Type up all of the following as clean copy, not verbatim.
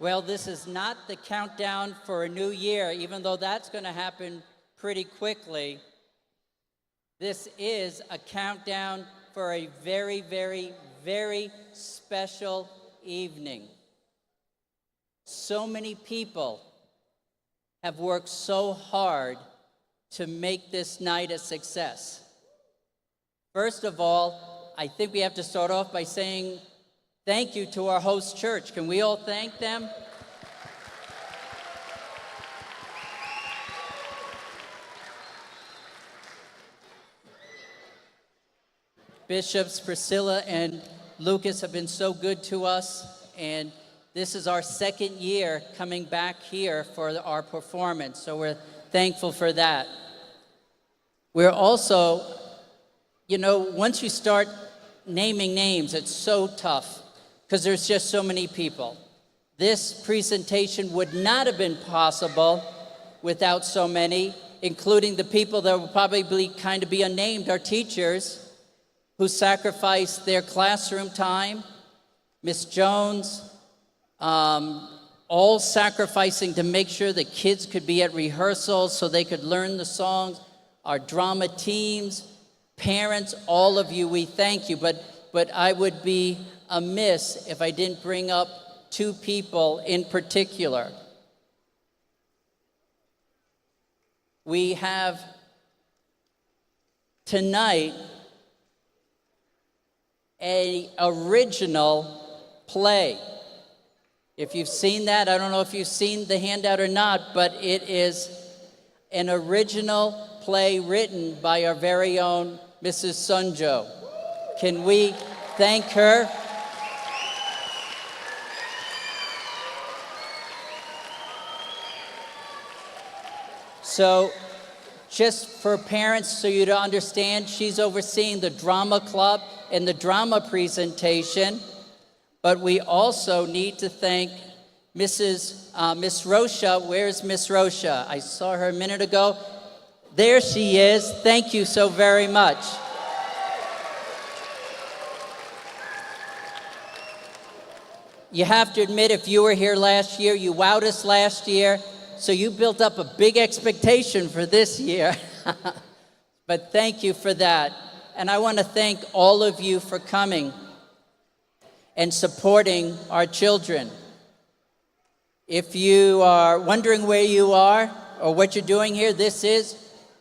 Well, this is not the countdown for a new year, even though that's going to happen pretty quickly. This is a countdown for a very, very, very special evening. So many people have worked so hard to make this night a success. First of all, I think we have to start off by saying thank you to our host church. Can we all thank them? Bishops Priscilla and Lucas have been so good to us, and this is our second year coming back here for our performance, so we're thankful for that. We're also, once you start naming names, it's so tough because there's just so many people. This presentation would not have been possible without so many, including the people that will probably kind of be unnamed, our teachers, who sacrificed their classroom time, Miss Jones, all sacrificing to make sure the kids could be at rehearsals so they could learn the songs, our drama teams, parents, all of you, we thank you. But I would be amiss if I didn't bring up two people in particular. We have tonight an original play. If you've seen that, I don't know if you've seen the handout or not, but it is an original play written by our very own Mrs. Sunjo. Can we thank her? So, just for parents, so you to understand, she's overseeing the drama club and the drama presentation, but we also need to thank Miss Rosha. Where's Miss Rosha? I saw her a minute ago. There she is. Thank you so very much. You have to admit, if you were here last year, you wowed us last year, so you built up a big expectation for this year. But thank you for that. And I want to thank all of you for coming and supporting our children. If you are wondering where you are or what you're doing here, this is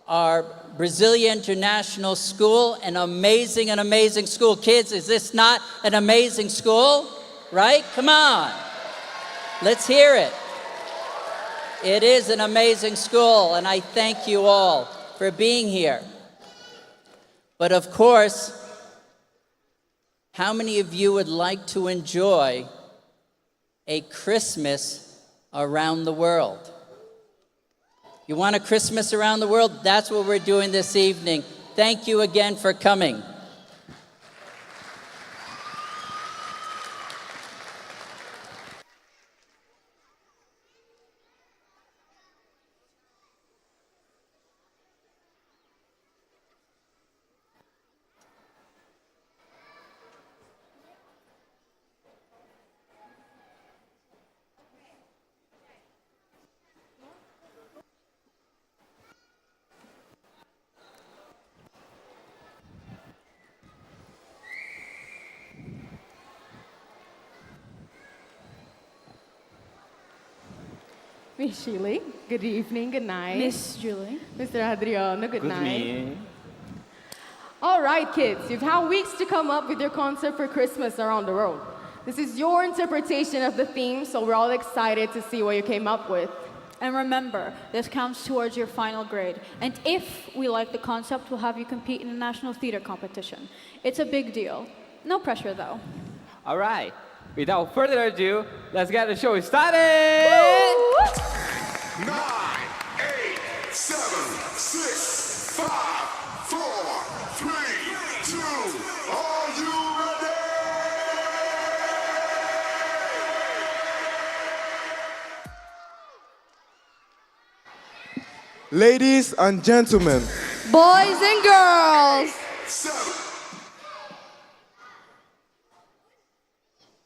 our Brazilian International School, an amazing school. Kids, is this not an amazing school? Right? Come on. Let's hear it. It is an amazing school, and I thank you all for being here. But of course, how many of you would like to enjoy a Christmas around the world? You want a Christmas around the world? That's what we're doing this evening. Thank you again for coming. Miss Shirley, good evening, good night. Miss Julie. Mr. Adriano, good night. Me. All right, kids, you've had weeks to come up with your concept for Christmas around the world. This is your interpretation of the theme, so we're all excited to see what you came up with. And remember, this counts towards your final grade. And if we like the concept, we'll have you compete in a national theater competition. It's a big deal. No pressure, though. All right. Without further ado, let's get the show started! 9, 8, 7, 6, 5, 4, 3, 2, are you ready? Ladies and gentlemen, Boys and girls, 7,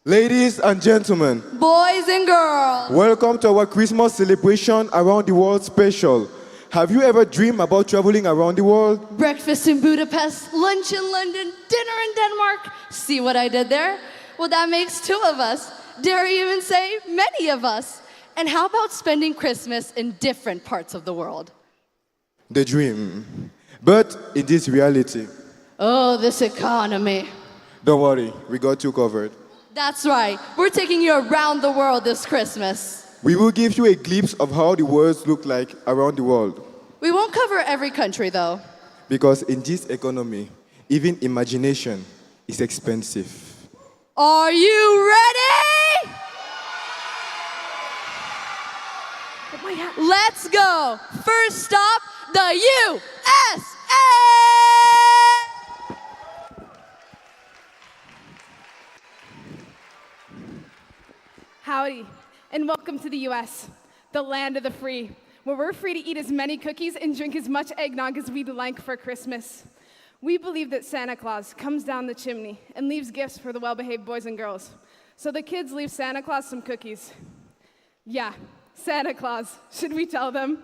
Ladies and gentlemen, Boys and girls, welcome to our Christmas celebration around the world special. Have you ever dreamed about traveling around the world? Breakfast in Budapest, lunch in London, dinner in Denmark. See what I did there? Well, that makes two of us. Dare I even say many of us. And how about spending Christmas in different parts of the world? The dream. But in this reality, Oh, this economy. don't worry, we got you covered. That's right. We're taking you around the world this Christmas. We will give you a glimpse of how the world looks like around the world. We won't cover every country, though. Because in this economy, even imagination is expensive. Are you ready? Let's go. First stop, the USA. Howdy, and welcome to the US, the land of the free, where we're free to eat as many cookies and drink as much eggnog as we'd like for Christmas. We believe that Santa Claus comes down the chimney and leaves gifts for the well-behaved boys and girls. So the kids leave Santa Claus some cookies. Yeah, Santa Claus. Should we tell them?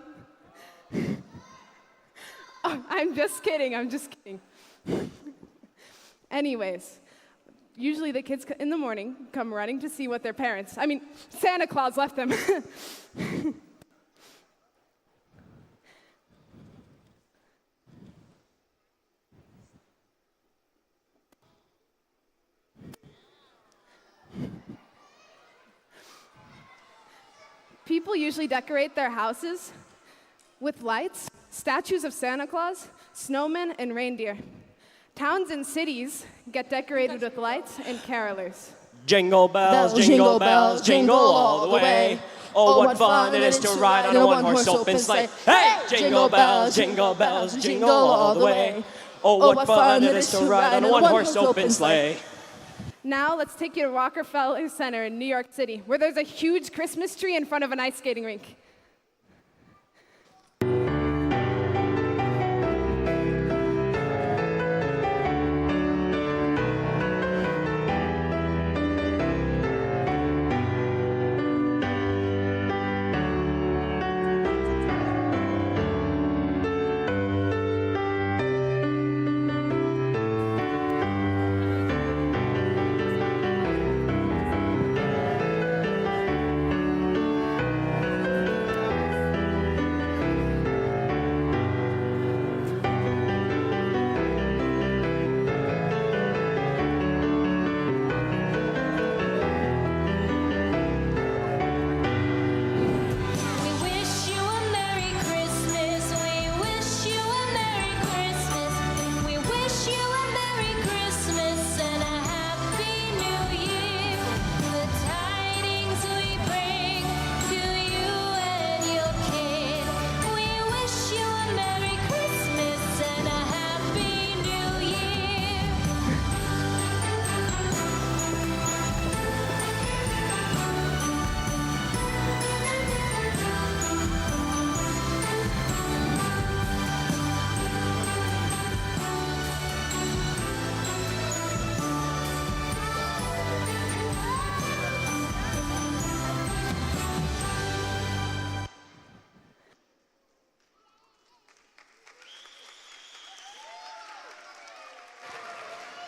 Oh, I'm just kidding. Anyways, usually the kids in the morning come running to see what their parents, Santa Claus left them. People usually decorate their houses with lights, statues of Santa Claus, snowmen, and reindeer. Towns and cities get decorated with lights and carolers. Jingle bells, jingle bells, jingle all the way. Oh, what fun it is to ride on a one-horse open sleigh. Hey! Jingle bells, jingle all the way. Oh, what fun it is to ride on a one-horse open sleigh. Now let's take you to Rockefeller Center in New York City, where there's a huge Christmas tree in front of an ice skating rink.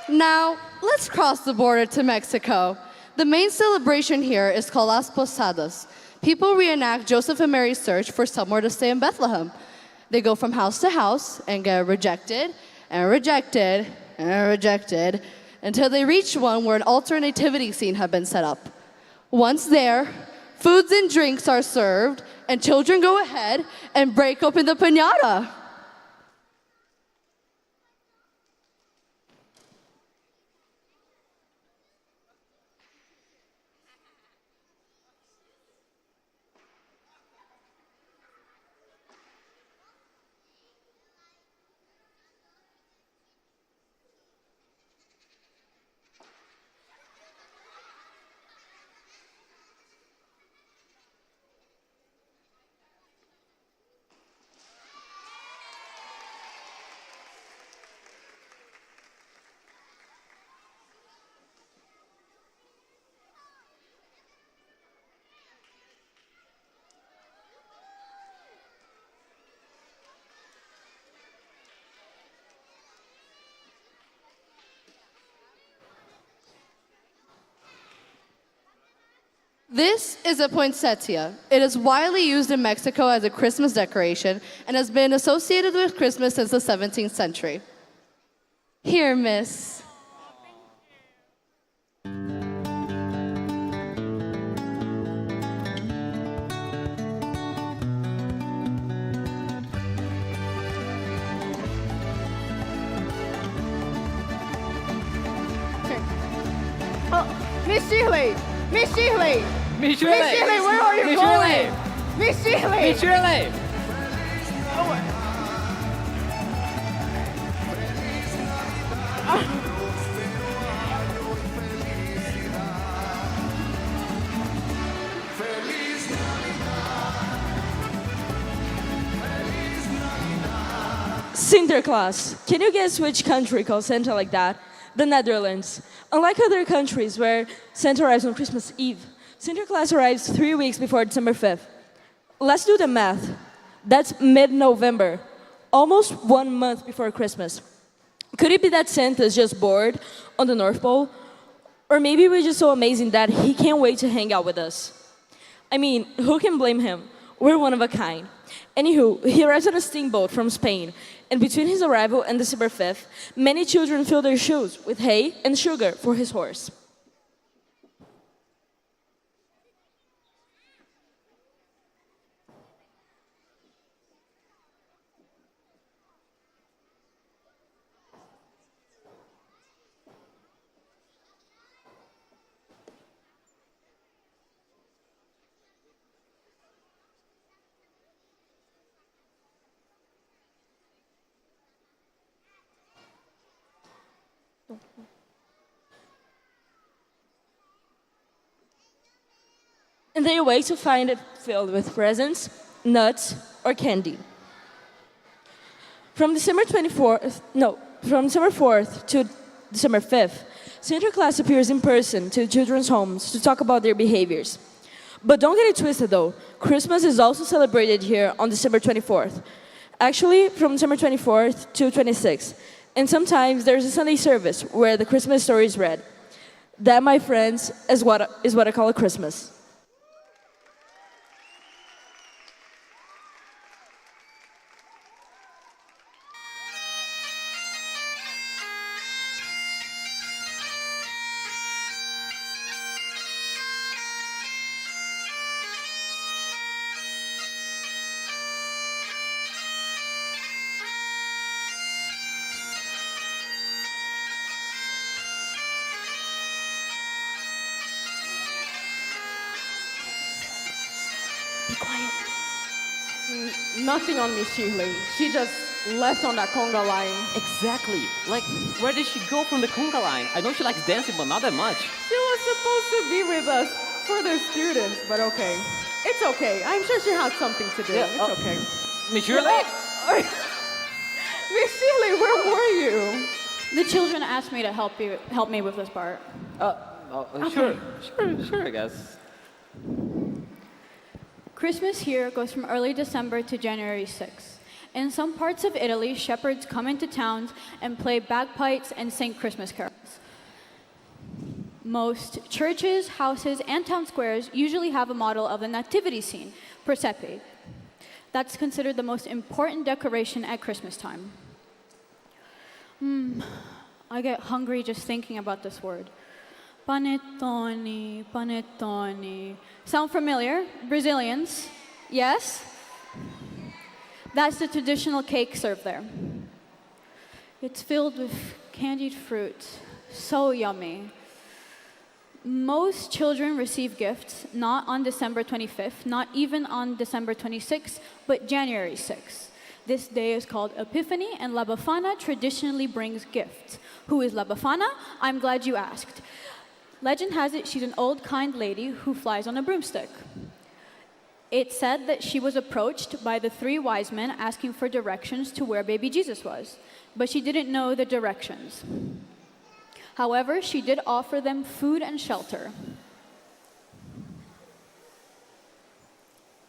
Now, let's cross the border to Mexico. The main celebration here is called Las Posadas. People reenact Joseph and Mary's search for somewhere to stay in Bethlehem. They go from house to house and get rejected and rejected and rejected until they reach one where an altar and nativity scene have been set up. Once there, foods and drinks are served, and children go ahead and break open the piñata. This is a poinsettia. It is widely used in Mexico as a Christmas decoration and has been associated with Christmas since the 17th century. Here, miss. Miss Shirley! Miss Shirley! Miss Shirley! Miss Shirley, where are you Miss going? Shirley! Miss Shirley! Miss Shirley! Sinterklaas. Can you guess which country calls Santa like that? The Netherlands. Unlike other countries where Santa arrives on Christmas Eve, Sinterklaas arrives 3 weeks before December 5th. Let's do the math. That's mid-November, almost 1 month before Christmas. Could it be that Santa's just bored on the North Pole? Or maybe we're just so amazing that he can't wait to hang out with us. I mean, who can blame him? We're one of a kind. Anywho, he arrives on a steamboat from Spain, and between his arrival and December 5th, many children fill their shoes with hay and sugar for his horse. And they wait to find it filled with presents, nuts, or candy. From December 4th to December 5th, Sinterklaas appears in person to children's homes to talk about their behaviors. But don't get it twisted though, Christmas is also celebrated here on December 24th. Actually, from December 24th to 26th. And sometimes there's a Sunday service where the Christmas story is read. That, my friends, is what I call a Christmas. Be quiet. Nothing on Miss Shirley. She just left on that conga line. Exactly. Like, where did she go from the conga line? I know she likes dancing, but not that much. She was supposed to be with us for the students, but okay. It's okay. I'm sure she has something to do. Yeah, it's okay. Miss Shirley? Miss Shirley, where were you? The children asked me to help me with this part. Sure, I guess. Christmas here goes from early December to January 6th. In some parts of Italy, shepherds come into towns and play bagpipes and sing Christmas carols. Most churches, houses, and town squares usually have a model of the nativity scene, presepe. That's considered the most important decoration at Christmas time. I get hungry just thinking about this word. Panettone, panettone. Sound familiar? Brazilians? Yes? That's the traditional cake served there. It's filled with candied fruit. So yummy. Most children receive gifts not on December 25th, not even on December 26th, but January 6th. This day is called Epiphany, and La Befana traditionally brings gifts. Who is La Befana? I'm glad you asked. Legend has it she's an old, kind lady who flies on a broomstick. It's said that she was approached by the 3 wise men asking for directions to where baby Jesus was, but she didn't know the directions. However, she did offer them food and shelter.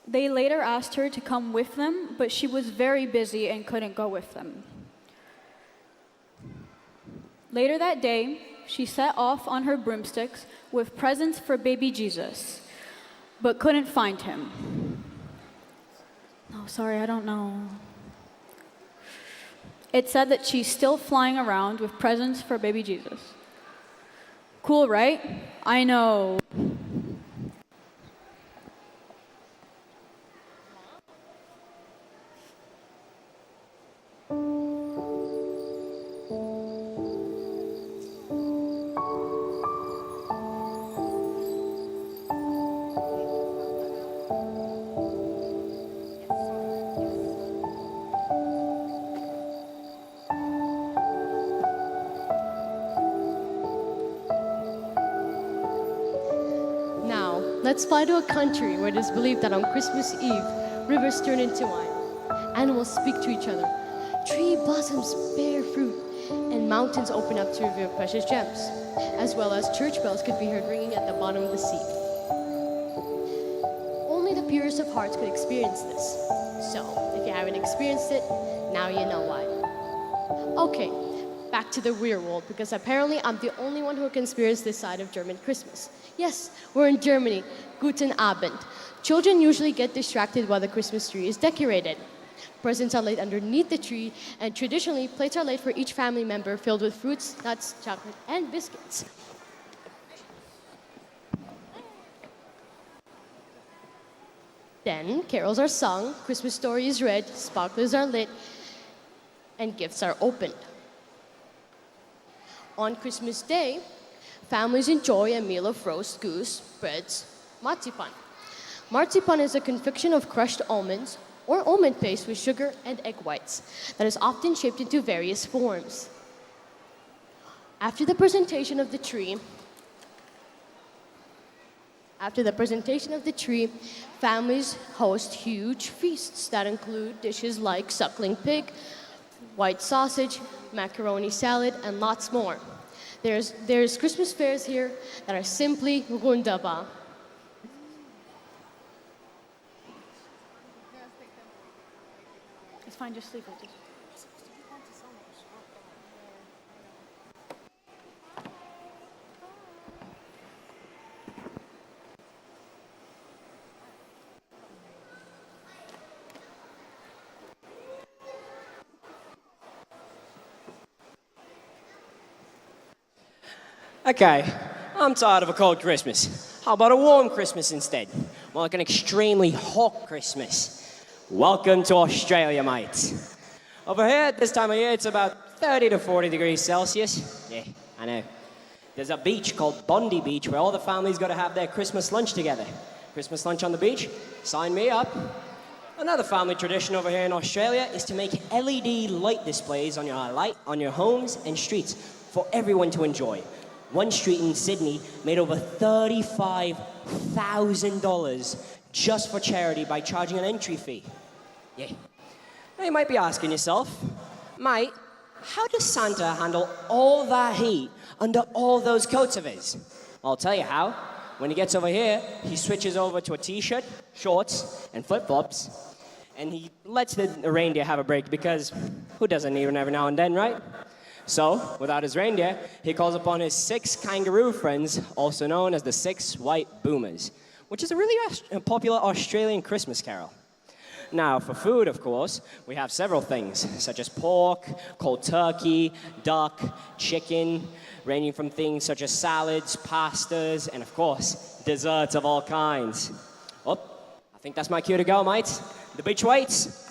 They later asked her to come with them, but she was very busy and couldn't go with them. Later that day, she set off on her broomsticks with presents for baby Jesus. but couldn't find him. No, sorry, I don't know. It said that she's still flying around with presents for baby Jesus. Cool, right? I know. Now, let's fly to a country where it is believed that on Christmas Eve, rivers turn into wine, animals speak to each other, tree blossoms bear fruit, and mountains open up to reveal precious gems, as well as church bells could be heard ringing at the bottom of the sea. Only the purest of hearts could experience this. So, if you haven't experienced it, now you know why. Okay, back to the real world, because apparently I'm the only one who can experience this side of German Christmas. Yes, we're in Germany. Guten Abend. Children usually get distracted while the Christmas tree is decorated. Presents are laid underneath the tree, and traditionally, plates are laid for each family member filled with fruits, nuts, chocolate, and biscuits. Then, carols are sung, Christmas story is read, sparklers are lit, and gifts are opened. On Christmas Day, families enjoy a meal of roast goose, breads, marzipan. Marzipan is a confection of crushed almonds or almond paste with sugar and egg whites that is often shaped into various forms. After the presentation of the tree, families host huge feasts that include dishes like suckling pig, white sausage, macaroni salad, and lots more. There's Christmas fairs here that are simply wunderbar. It's fine, just sleep with it. Okay, I'm tired of a cold Christmas. How about a warm Christmas instead? More like an extremely hot Christmas. Welcome to Australia, mates. Over here at this time of year, it's about 30 to 40 degrees Celsius. Yeah, I know. There's a beach called Bondi Beach where all the families go to have their Christmas lunch together. Christmas lunch on the beach? Sign me up. Another family tradition over here in Australia is to make LED light displays on your homes and streets for everyone to enjoy. One street in Sydney made over $35,000 just for charity by charging an entry fee. Yeah. Now you might be asking yourself, mate, how does Santa handle all that heat under all those coats of his? Well, I'll tell you how. When he gets over here, he switches over to a t-shirt, shorts, and flip-flops, and he lets the reindeer have a break because who doesn't even every now and then, right? So, without his reindeer, he calls upon his 6 kangaroo friends, also known as the 6 White Boomers, which is a really popular Australian Christmas carol. Now, for food, of course, we have several things, such as pork, cold turkey, duck, chicken, ranging from things such as salads, pastas, and of course, desserts of all kinds. Oh, I think that's my cue to go, mates. The beach waits.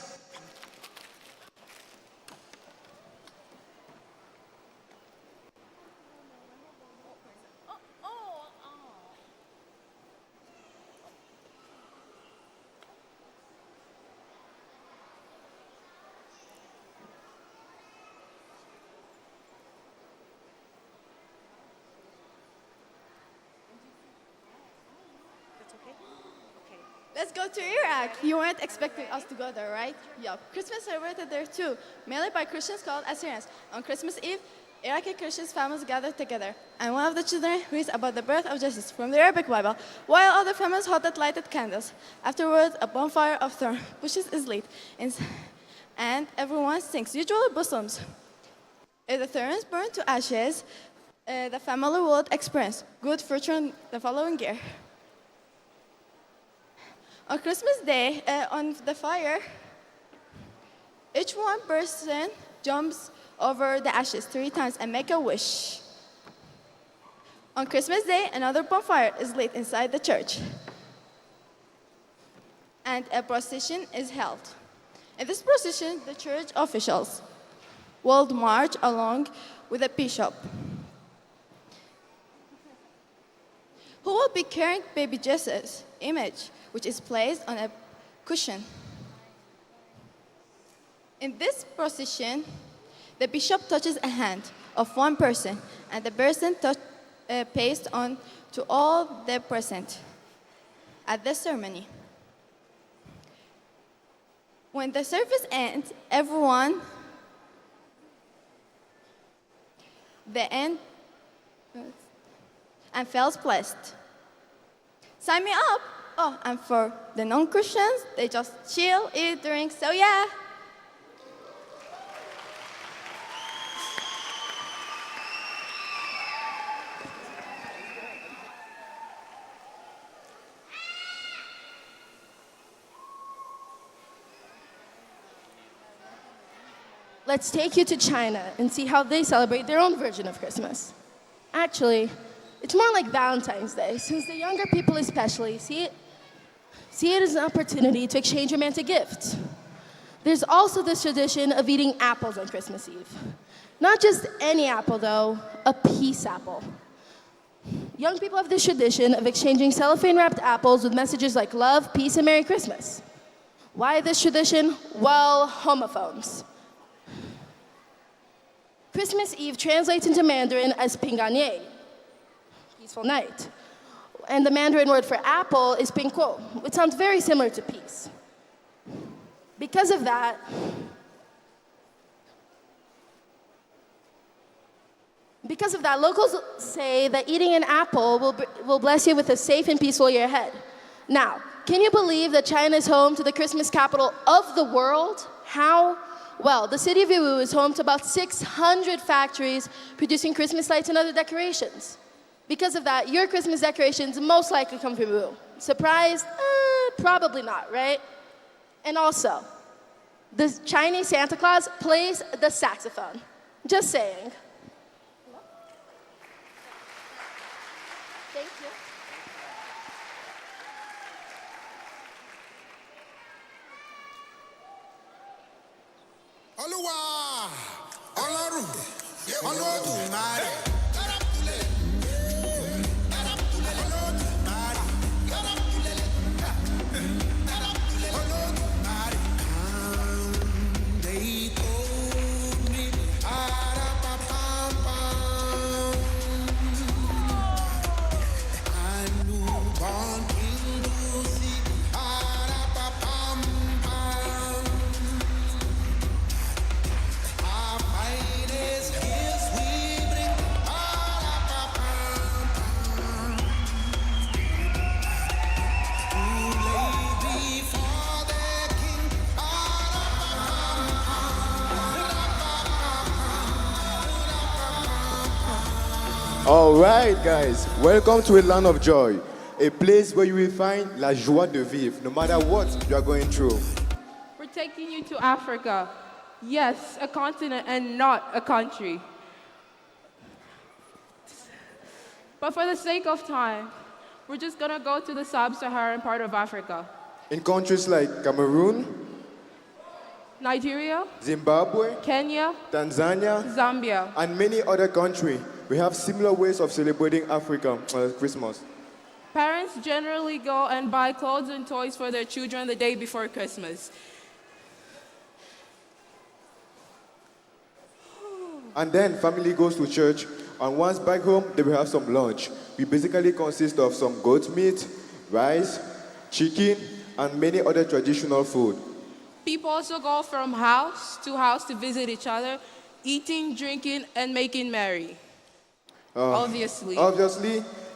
Let's go to Iraq. You weren't expecting us to go there, right? Yup. Christmas celebrated there too, mainly by Christians called Assyrians. On Christmas Eve, Iraqi Christian families gathered together, and one of the children reads about the birth of Jesus from the Arabic Bible, while other families holded lighted candles. Afterwards, a bonfire of thorn bushes is lit, and everyone sings, usually Muslims. If the thorns burn to ashes, the family would experience good fortune the following year. On Christmas Day, on the fire, each one person jumps over the ashes 3 times and make a wish. On Christmas Day, another bonfire is lit inside the church, and a procession is held. In this procession, the church officials will march along with a bishop, who will be carrying baby Jesus' image, which is placed on a cushion. In this procession, the bishop touches a hand of one person, and the person passed on to all the present at the ceremony. When the service ends, everyone and feels blessed. Sign me up! Oh, and for the non-Christians, they just chill, eat, drink, so yeah. Let's take you to China and see how they celebrate their own version of Christmas. Actually, it's more like Valentine's Day, since the younger people especially see it as an opportunity to exchange romantic gifts. There's also this tradition of eating apples on Christmas Eve. Not just any apple, though, a peace apple. Young people have this tradition of exchanging cellophane-wrapped apples with messages like love, peace, and Merry Christmas. Why this tradition? Well, homophones. Christmas Eve translates into Mandarin as Pinganye, peaceful night. And the Mandarin word for apple is Pingkuo, which sounds very similar to peace. Because of that, locals say that eating an apple will bless you with a safe and peaceful year ahead. Now, can you believe that China is home to the Christmas capital of the world? How? Well, the city of Yiwu is home to about 600 factories producing Christmas lights and other decorations. Because of that, your Christmas decorations most likely come from Yiwu. Surprised? Probably not, right? And also, the Chinese Santa Claus plays the saxophone. Just saying. Thank you. Olúwa, Ọlọ́run, Olódùmarè. All right, guys, welcome to a land of joy, a place where you will find la joie de vivre, no matter what you are going through. We're taking you to Africa. Yes, a continent and not a country. But for the sake of time, we're just gonna go to the sub-Saharan part of Africa. In countries like Cameroon, Nigeria, Zimbabwe, Kenya, Tanzania, Zambia, and many other countries, we have similar ways of celebrating Africa Christmas. Parents generally go and buy clothes and toys for their children the day before Christmas. And then family goes to church, and once back home, they will have some lunch. We basically consist of some goat meat, rice, chicken, and many other traditional food. People also go from house to visit each other, eating, drinking, and making merry. Obviously,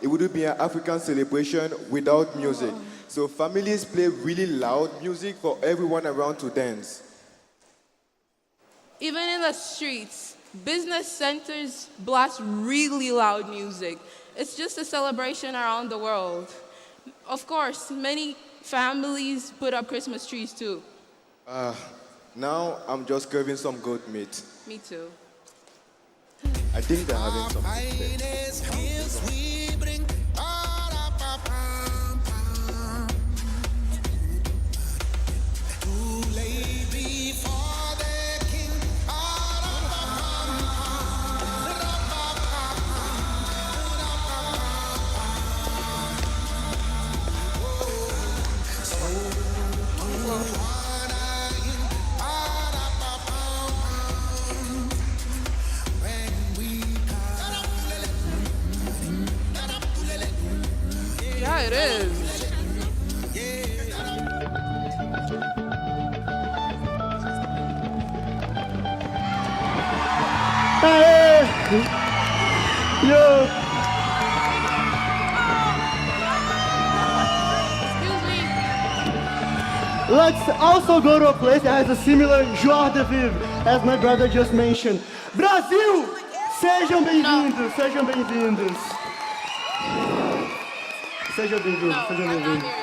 it wouldn't be an African celebration without music. So families play really loud music for everyone around to dance. Even in the streets, business centers blast really loud music. It's just a celebration around the world. Of course, many families put up Christmas trees too. Now I'm just craving some goat meat. Me too. I think they're having some food there. Finest gifts we bring. Ba-da-ba-pam-pam. To lay before the King. Yeah, it is. Yo! Let's also go to a place that has a similar joie de vivre, as my brother just mentioned. Brasil! Sejam bem-vindos, sejam bem-vindos. Sejam bem-vindos, sejam bem-vindos.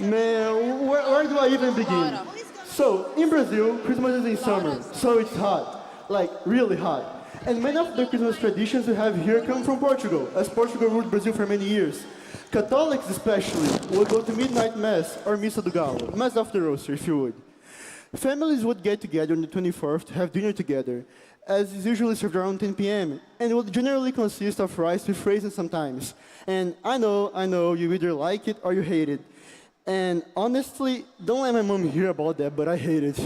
Man, where do I even begin? So, in Brazil, Christmas is in summer, so it's hot, like really hot. And many of the Christmas traditions we have here come from Portugal, as Portugal ruled Brazil for many years. Catholics especially would go to midnight mass or Missa do Galo, Mass of the Rosary if you would. Families would get together on the 24th to have dinner together, as is usually served around 10 p.m. and it would generally consist of rice with raisins sometimes. And I know, you either like it or you hate it. And honestly, don't let my mom hear about that, but I hate it.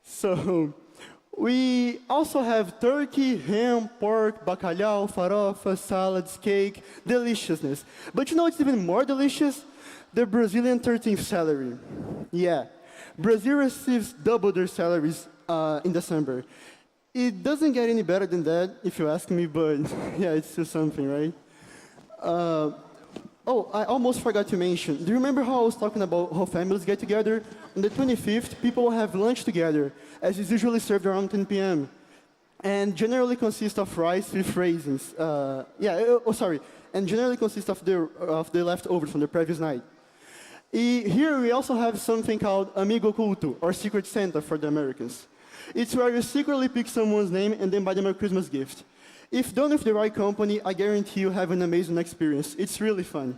So, we also have turkey, ham, pork, bacalhau, farofa, salads, cake, deliciousness. But you know what's even more delicious? The Brazilian 13th salary. Yeah, Brazil receives double their salaries in December. It doesn't get any better than that, if you ask me, but yeah, it's still something, right? Oh, I almost forgot to mention. Do you remember how I was talking about how families get together? On the 25th, people will have lunch together, as is usually served around 10 p.m. And generally consists of rice with raisins. And generally consists of the leftovers from the previous night. Here we also have something called amigo culto, or secret Santa for the Americans. It's where you secretly pick someone's name and then buy them a Christmas gift. If done with the right company, I guarantee you'll have an amazing experience. It's really fun.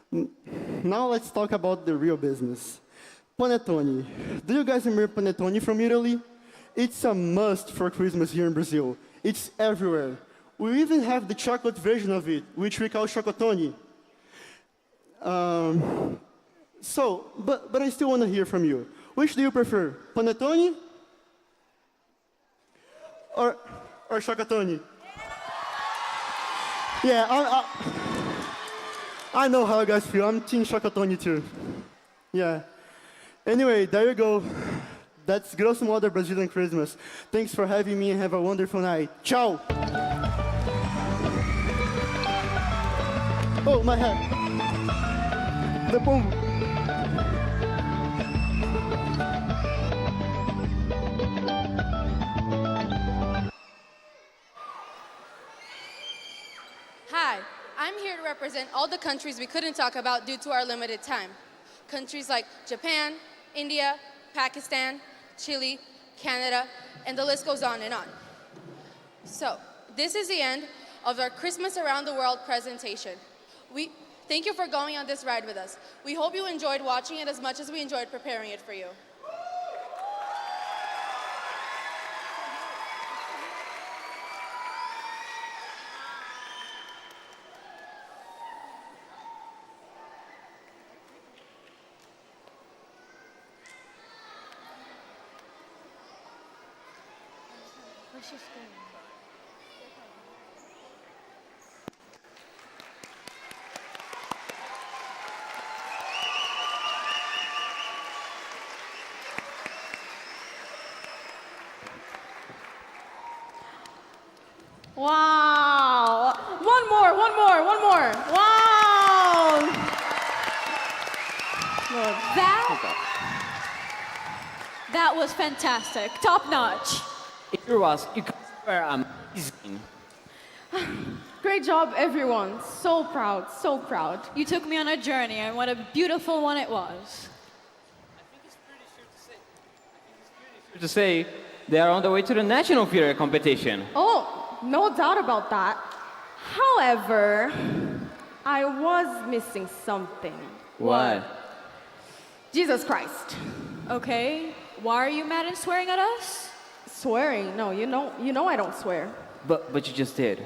Now let's talk about the real business. Panettone. Do you guys remember panettone from Italy? It's a must for Christmas here in Brazil. It's everywhere. We even have the chocolate version of it, which we call chocotone. But I still want to hear from you. Which do you prefer, panettone or chocotone? Yeah, I know how you guys feel. I'm team chocotone too. Yeah. Anyway, there you go. That's grosso modo Brazilian Christmas. Thanks for having me and have a wonderful night. Ciao. Oh, my hat. The boom. Hi, I'm here to represent all the countries we couldn't talk about due to our limited time. Countries like Japan, India, Pakistan, Chile, Canada, and the list goes on and on. So, this is the end of our Christmas Around the World presentation. We thank you for going on this ride with us. We hope you enjoyed watching it as much as we enjoyed preparing it for you. Wow! One more. Wow! That was fantastic. Top notch. It was. You guys were amazing. Great Great job, everyone. So proud, so proud. You took me on a journey, and what a beautiful one it was. To say they are on the way to the national theater competition. Oh, no doubt about that. However, I was missing something. What? Jesus Christ. Okay, why are you mad and swearing at us? Swearing? No, you know I don't swear. But you just did.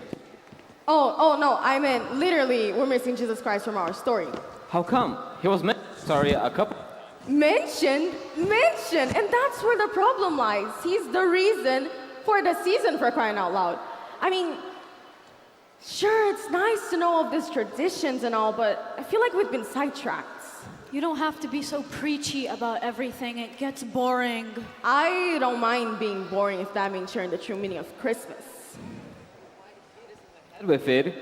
Oh no, I meant literally we're missing Jesus Christ from our story. How come? He was sorry a couple. Mentioned, and that's where the problem lies. He's the reason for the season, for crying out loud. I mean, sure, it's nice to know of these traditions and all, but I feel like we've been sidetracked. You don't have to be so preachy about everything. It gets boring. I don't mind being boring if that means sharing the true meaning of Christmas. With it.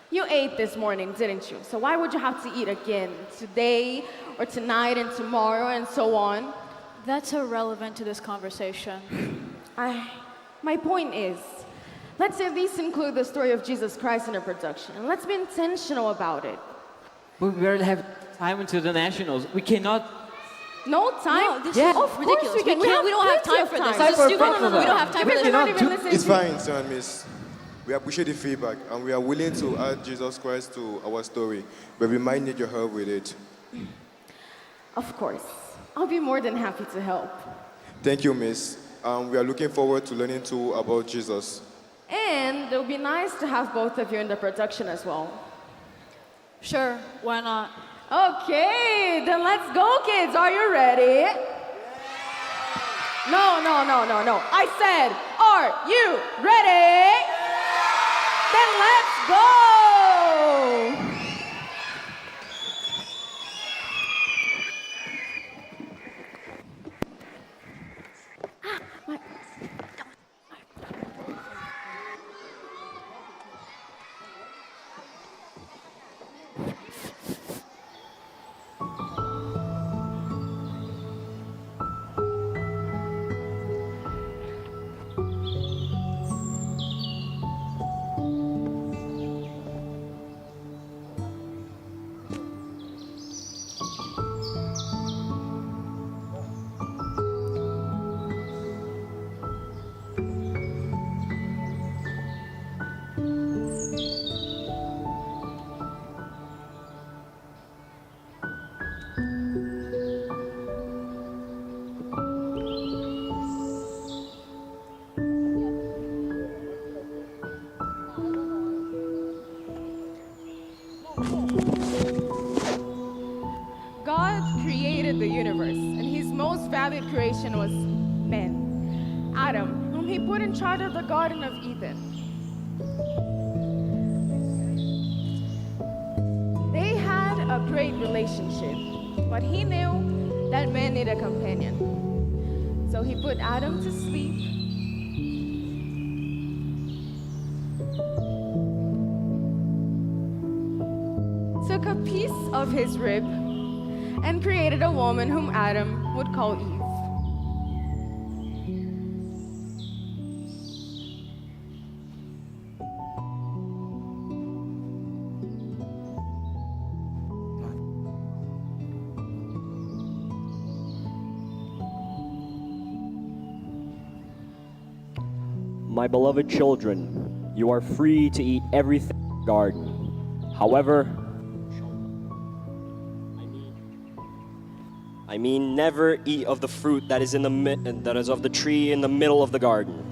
You ate this morning, didn't you? So why would you have to eat again today or tonight and tomorrow and so on? That's irrelevant to this conversation. My point is, let's at least include the story of Jesus Christ in our production, and let's be intentional about it. But we barely have time until the nationals. We cannot. No time? No, this Yeah. is Of course ridiculous. we can. We don't have plenty time of for this. time. This is stupid. We don't have time for Because this. we're not even listening It's to you. fine, sir and miss. We appreciate the feedback and we are willing to add Jesus Christ to our story, but we might need your help with it. Of course. I'll be more than happy to help. Thank you, miss. We are looking forward to learning too about Jesus. And it would be nice to have both of you in the production as well. Sure, why not? Okay, then let's go, kids. Are you ready? No. I said, are you ready? Then let's go! God created the universe, and his most valued creation was man, Adam, whom he put in charge of the Garden of Eden. They had a great relationship, but he knew that man needed a companion. So he put Adam to sleep. Took a piece of his rib and created a woman whom Adam would call Eve. My beloved children, you are free to eat everything in the garden. However, I mean, never eat of the fruit that is of the tree in the middle of the garden.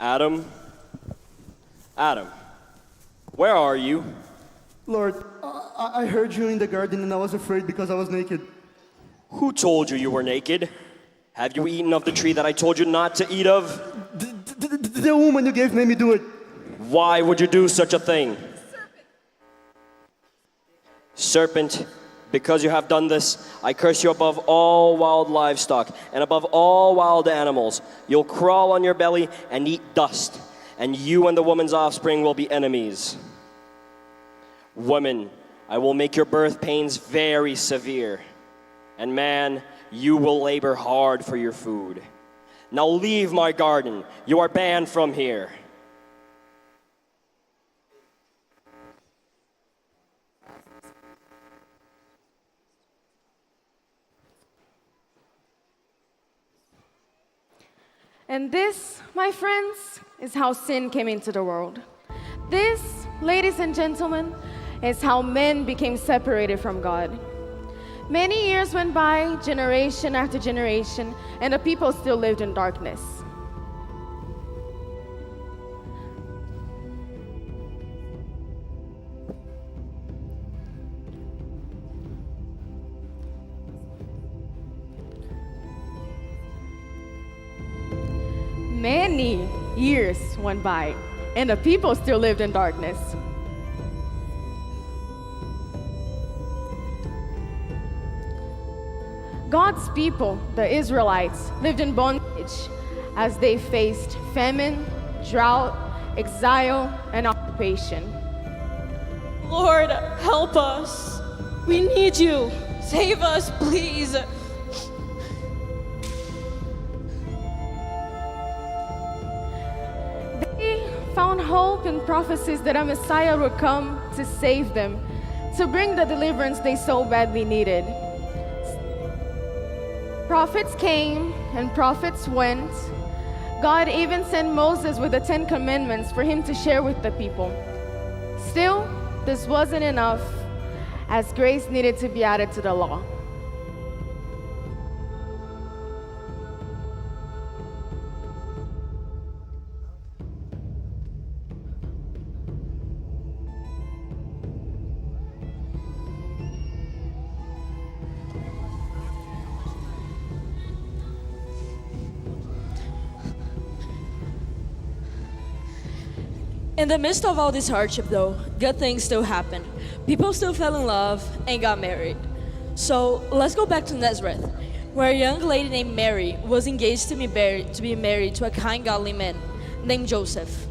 Adam, Adam, where are you? Lord, I heard you in the garden and I was afraid because I was naked. Who told you you were naked? Have you eaten of the tree that I told you not to eat of? The woman you gave made me do it. Why would you do such a thing? Serpent, because you have done this, I curse you above all wild livestock and above all wild animals. You'll crawl on your belly and eat dust, and you and the woman's offspring will be enemies. Woman, I will make your birth pains very severe, and man, you will labor hard for your food. Now leave my garden. You are banned from here. And this, my friends, is how sin came into the world. This, ladies and gentlemen, is how men became separated from God. Many years went by, generation after generation, and the people still lived in darkness. Many years went by, and the people still lived in darkness. God's people, the Israelites, lived in bondage as they faced famine, drought, exile, and occupation. Lord, help us. We need you. Save us, please. They found hope in prophecies that a Messiah would come to save them, to bring the deliverance they so badly needed. Prophets came and prophets went. God even sent Moses with the 10 Commandments for him to share with the people. Still, this wasn't enough, as grace needed to be added to the law. In the midst of all this hardship, though, good things still happened. People still fell in love and got married. So let's go back to Nazareth, where a young lady named Mary was engaged to be married to a kind, godly man named Joseph.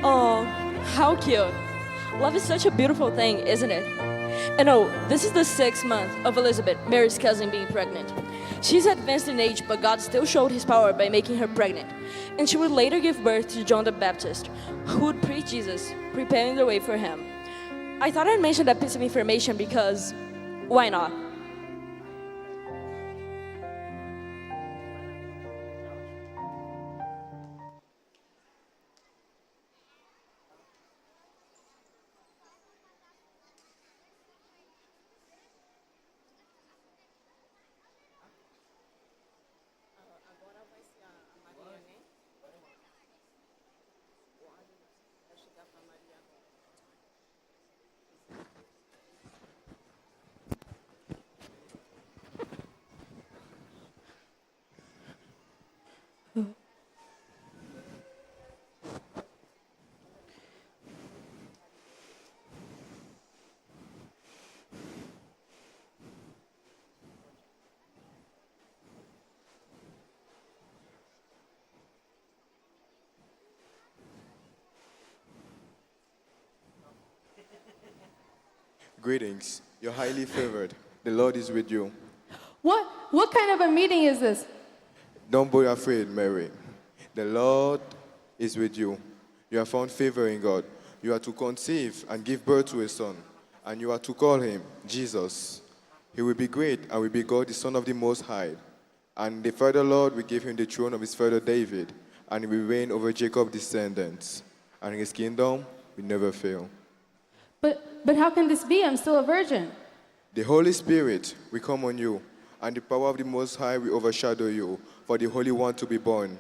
Oh, how cute. Love is such a beautiful thing, isn't it? And oh, this is the 6th month of Elizabeth, Mary's cousin, being pregnant. She's advanced in age, but God still showed his power by making her pregnant. And she would later give birth to John the Baptist, who would preach Jesus, preparing the way for him. I thought I'd mention that piece of information because, why not? Greetings. You're highly favored. The Lord is with you. What kind of a meeting is this? Don't be afraid, Mary. The Lord is with you. You have found favor in God. You are to conceive and give birth to a son, and you are to call him Jesus. He will be great and will be God, the Son of the Most High. And the Father Lord will give him the throne of his father David, and he will reign over Jacob's descendants, and his kingdom will never fail. But how can this be? I'm still a virgin. The Holy Spirit will come on you, and the power of the Most High will overshadow you, for the Holy One to be born.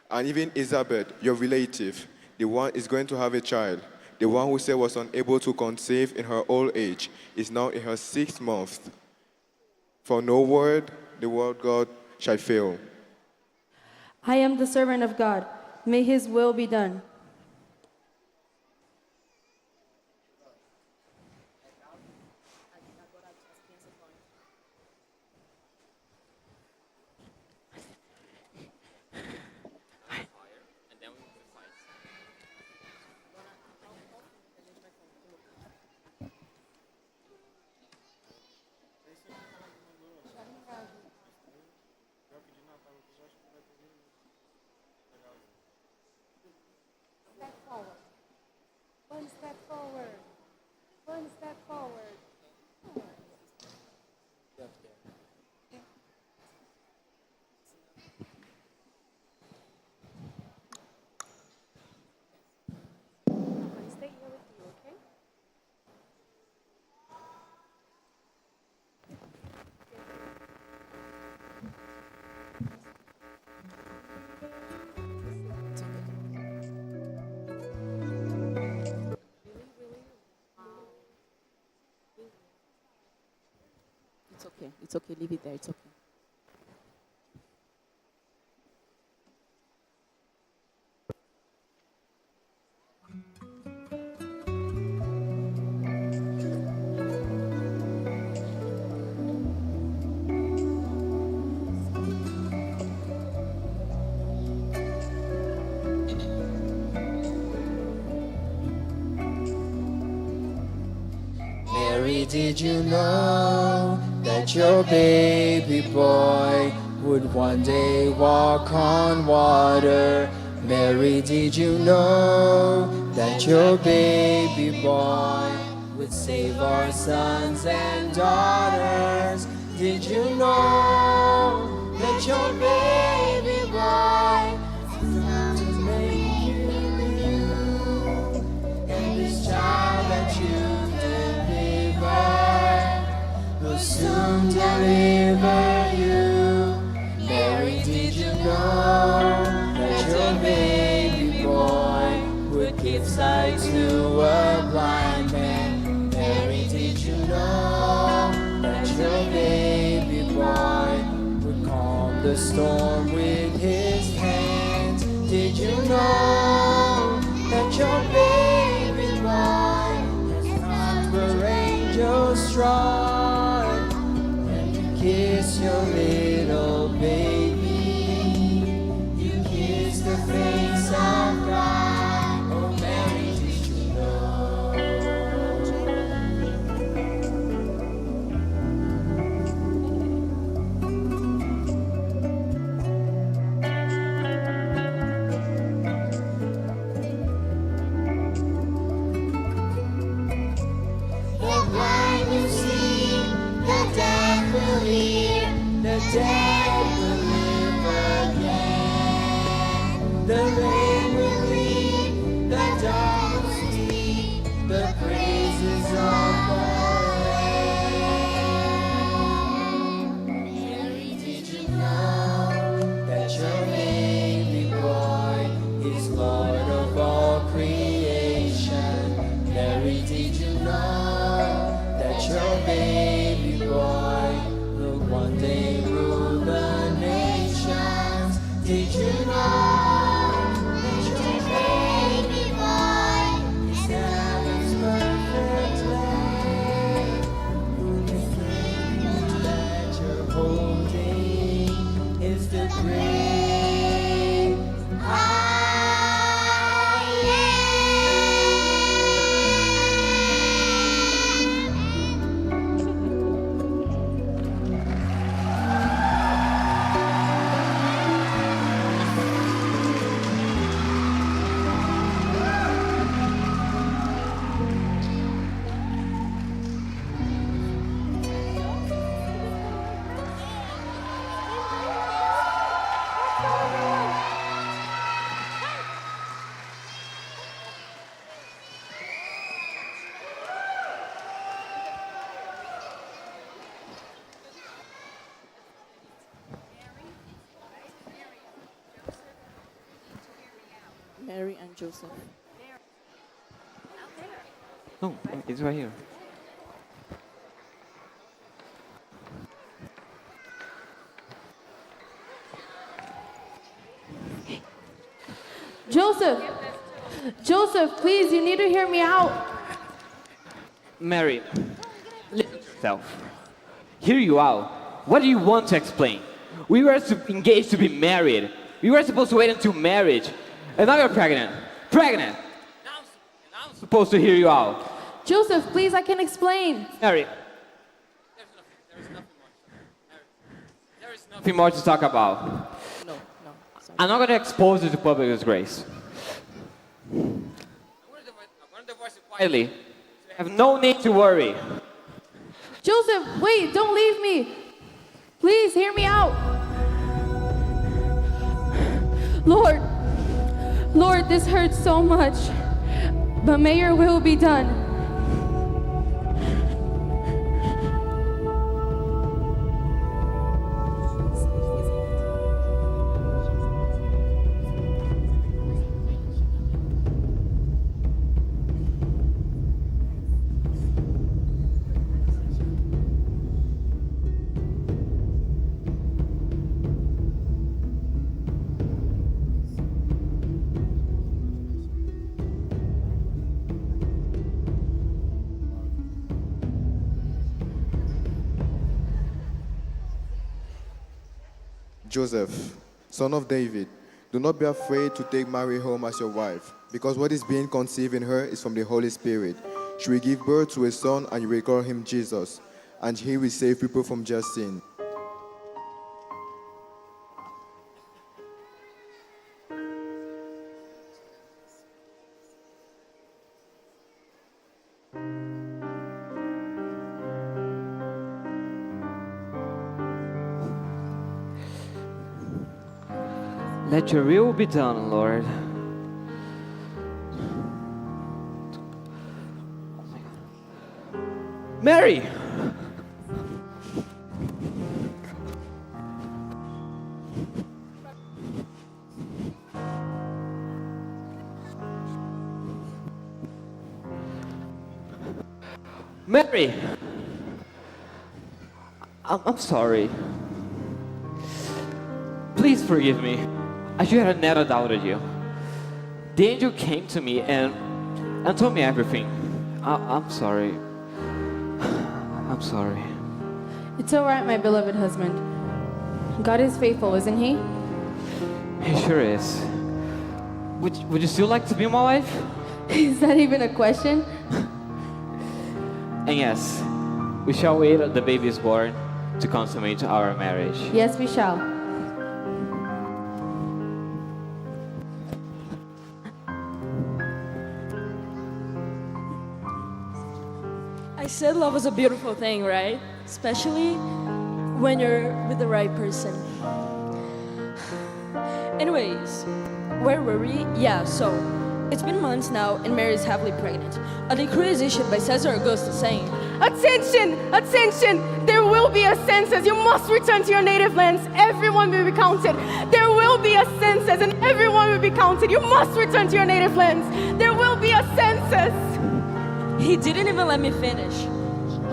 And even Elizabeth, your relative, the one is going to have a child. The one who said was unable to conceive in her old age is now in her 6th month. For no word the word God shall fail. I am the servant of God. May his will be done. One step forward. One step forward. Stay here with you, okay? It's okay. It's okay. Leave it there. It's okay. Mary, did you know that your baby boy would one day walk on water? Mary, did you know that your baby boy would save our sons and daughters? Did you know that your baby boy has come to make you new? And this child that you will soon deliver you. Mary, did you know that your baby boy would give sight to a blind man? Mary, did you know that your baby boy would calm the storm with his hands? Did you know that your baby boy has come where angels strong? Kiss your little baby, you kiss the face of God. Oh, Mary, did you know? The blind will see, the deaf will hear, the dead will live again. The rain will leave, the dawn will speak, the praises of the Lamb. Mary, did you know that your baby boy is Lord of all creation? Mary, did you know that your baby boy will one day rule the nations? Did you know Mary and Joseph. No, it's right here. Joseph, Joseph, please, you need to hear me out. Mary, listen to yourself. Here you are. What do you want to explain? We were engaged to be married. We were supposed to wait until marriage. And now you're pregnant. Pregnant! Now I'm supposed to hear you out. Joseph, please, I can explain. Mary, there is nothing more to talk about. No, sorry. I'm not going to expose you to public disgrace. I want to divorce you quietly. So you have no need to worry. Joseph, wait, don't leave me. Please, hear me out. Lord, this hurts so much, but may your will be done. Joseph, son of David, do not be afraid to take Mary home as your wife, because what is being conceived in her is from the Holy Spirit. She will give birth to a son, and you will call him Jesus, and he will save people from their sin. Let your will be done, Lord. Mary! Mary! I'm sorry. Please forgive me. I should have never doubted you. The angel came to me and told me everything. I'm sorry. I'm sorry. It's all right, my beloved husband. God is faithful, isn't he? He sure is. Would you still like to be my wife? Is that even a question? And yes, we shall wait until the baby is born to consummate our marriage. Yes, we shall. I said love is a beautiful thing, right? Especially when you're with the right person. Anyways, where were we? Yeah, so it's been months now and Mary's heavily pregnant. A decree is issued by Caesar Augustus saying, Attention! Attention! There will be a census. You must return to your native lands. Everyone will be counted. There will be a census and everyone will be counted. You must return to your native lands. There will be a census. He didn't even let me finish.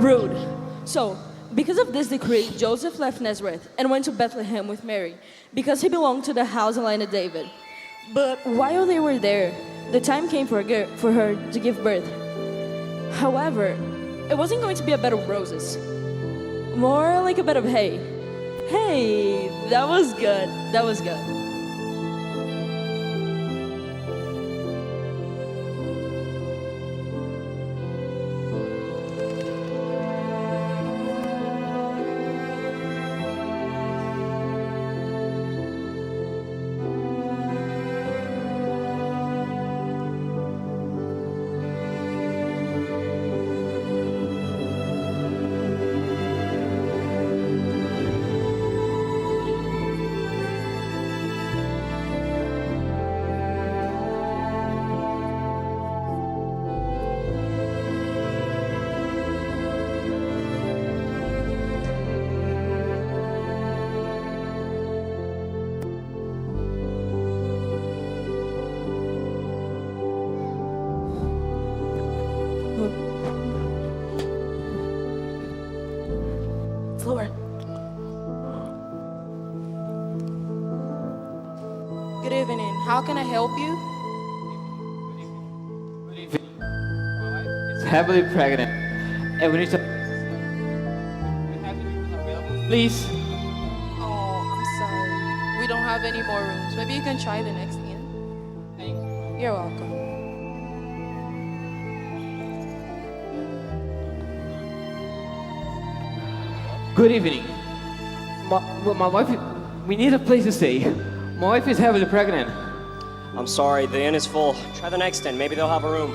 Rude. So, because of this decree, Joseph left Nazareth and went to Bethlehem with Mary, because he belonged to the house and line of David. But while they were there, the time came for her to give birth. However, it wasn't going to be a bed of roses. More like a bed of hay. Hey, that was good. That was good. How can I help you? It's heavily pregnant, and we need to. Please. Oh, I'm sorry. We don't have any more rooms. Maybe you can try the next inn. Thank you. You're welcome. Good evening. My wife. We need a place to stay. My wife is heavily pregnant. I'm sorry, the inn is full. Try the next inn. Maybe they'll have a room.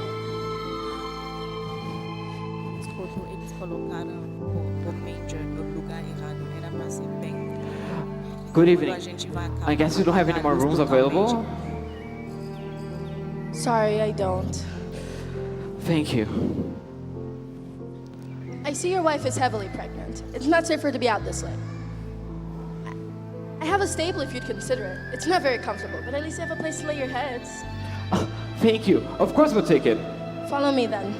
Eles colocaram o manger no lugar errado. Era para ser bem. Good evening. I guess you don't have any more rooms available. Sorry, I don't. Thank you. I see your wife is heavily pregnant. It's not safe for her to be out this late. I have a stable if you'd consider it. It's not very comfortable, but at least you have a place to lay your heads. Thank you. Of course we'll take it. Follow me then.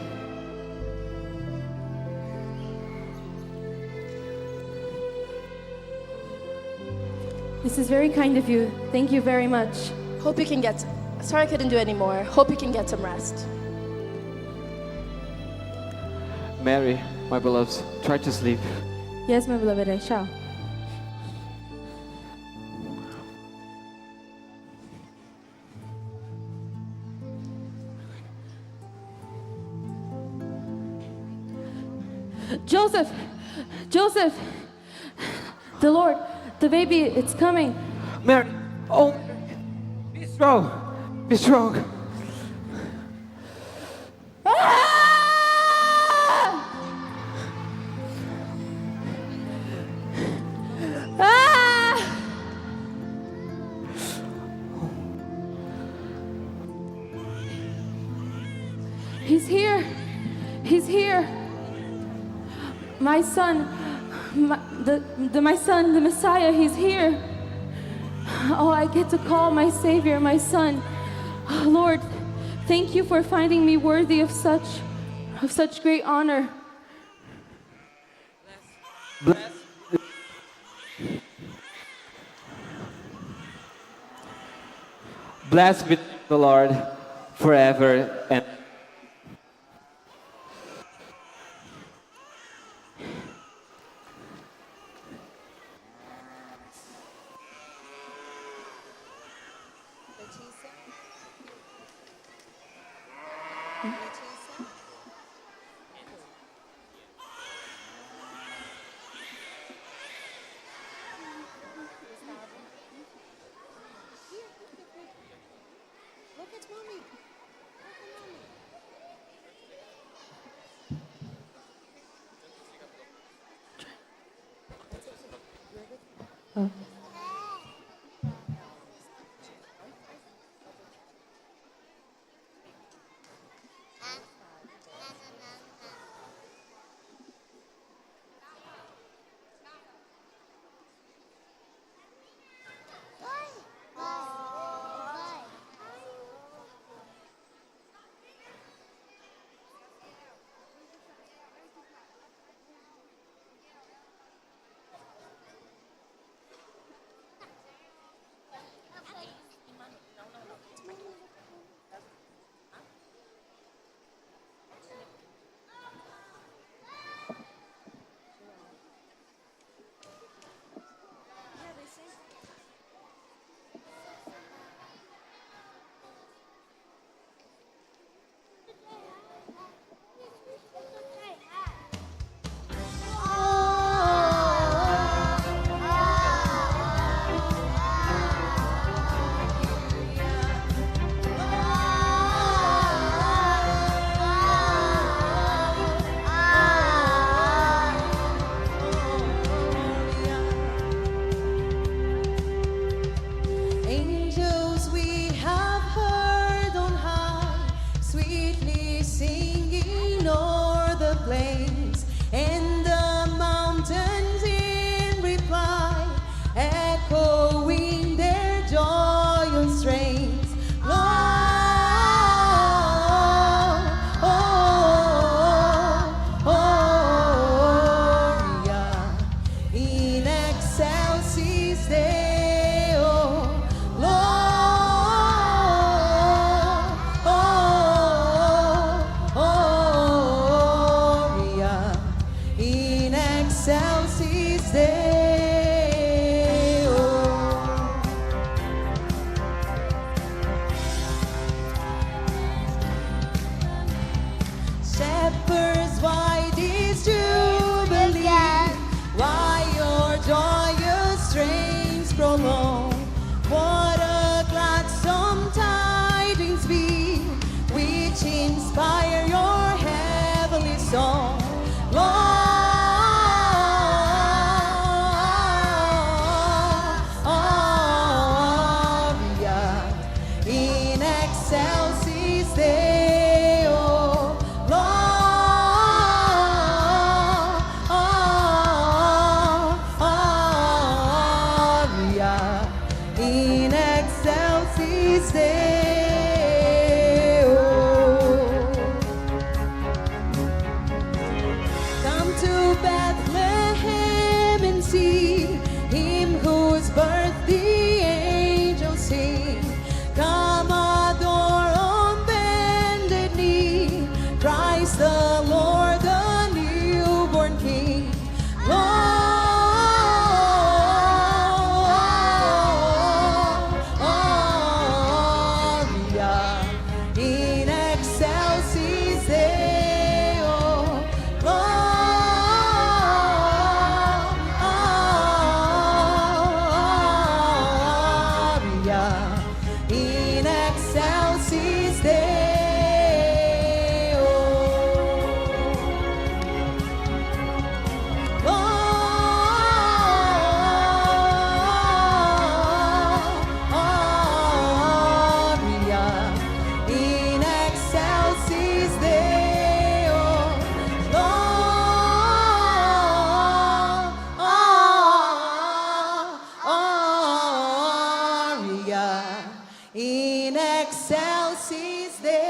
This is very kind of you. Thank you very much. Hope you can get. Sorry I couldn't do any more. Hope you can get some rest. Mary, my beloved, try to sleep. Yes, my beloved, I shall. Joseph! Joseph! The Lord, the baby, it's coming. Mary, oh, be strong. Be strong. He's here. He's here. My son, my son, the Messiah, he's here. Oh, I get to call my Savior, my son. Oh, Lord, thank you for finding me worthy of such great honor. Blessed be the Lord forever and excelsis Deo, gloria in excelsis Deo. Come to Bethlehem and see him whose birth the angels sing. Come adore on bended knee, Christ the Lord, the newborn King. Gloria in excelsis Deo, gloria in excelsis Deo, gloria in excelsis Deo, gloria in excelsis Deo.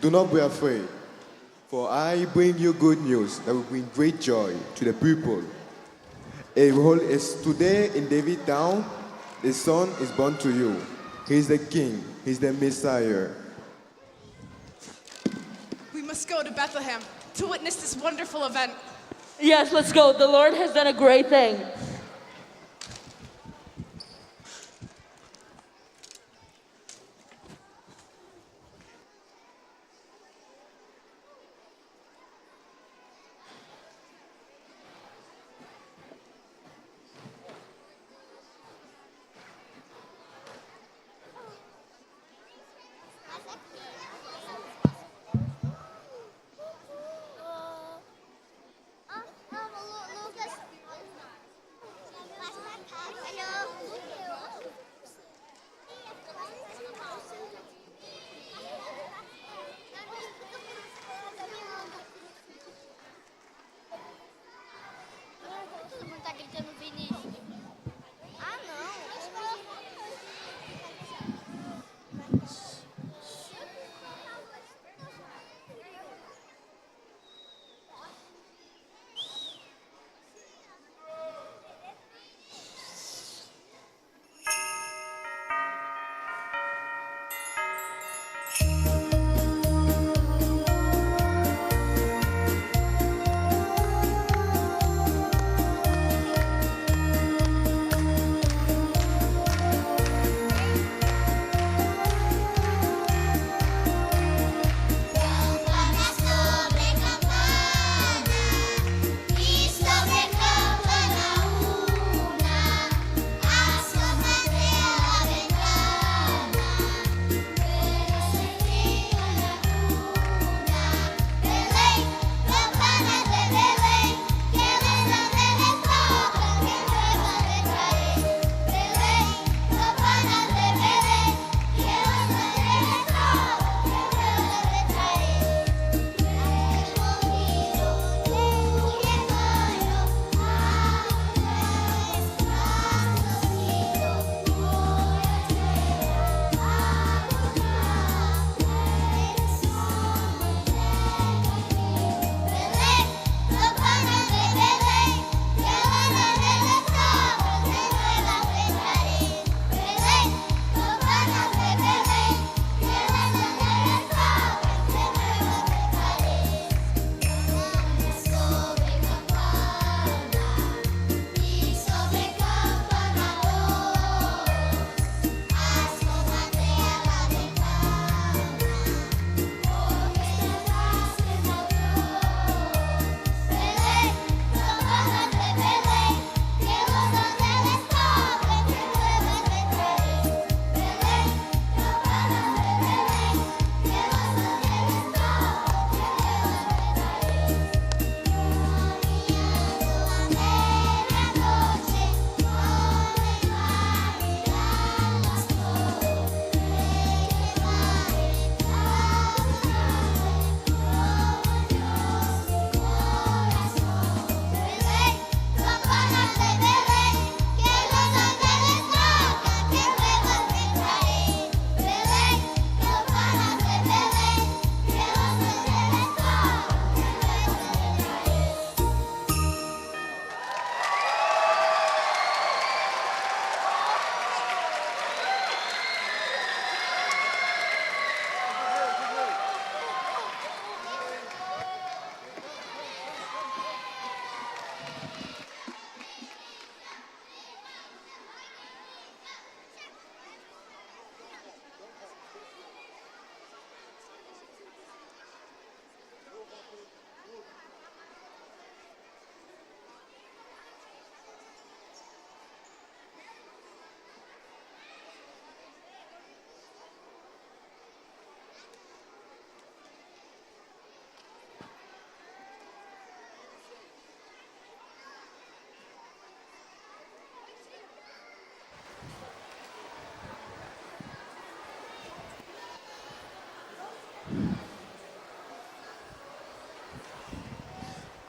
Do not be afraid, for I bring you good news that will bring great joy to the people. Is today in David town, the son is born to you. He is the king, he is the Messiah. We must go to Bethlehem to witness this wonderful event. Yes, let's go. The Lord has done a great thing.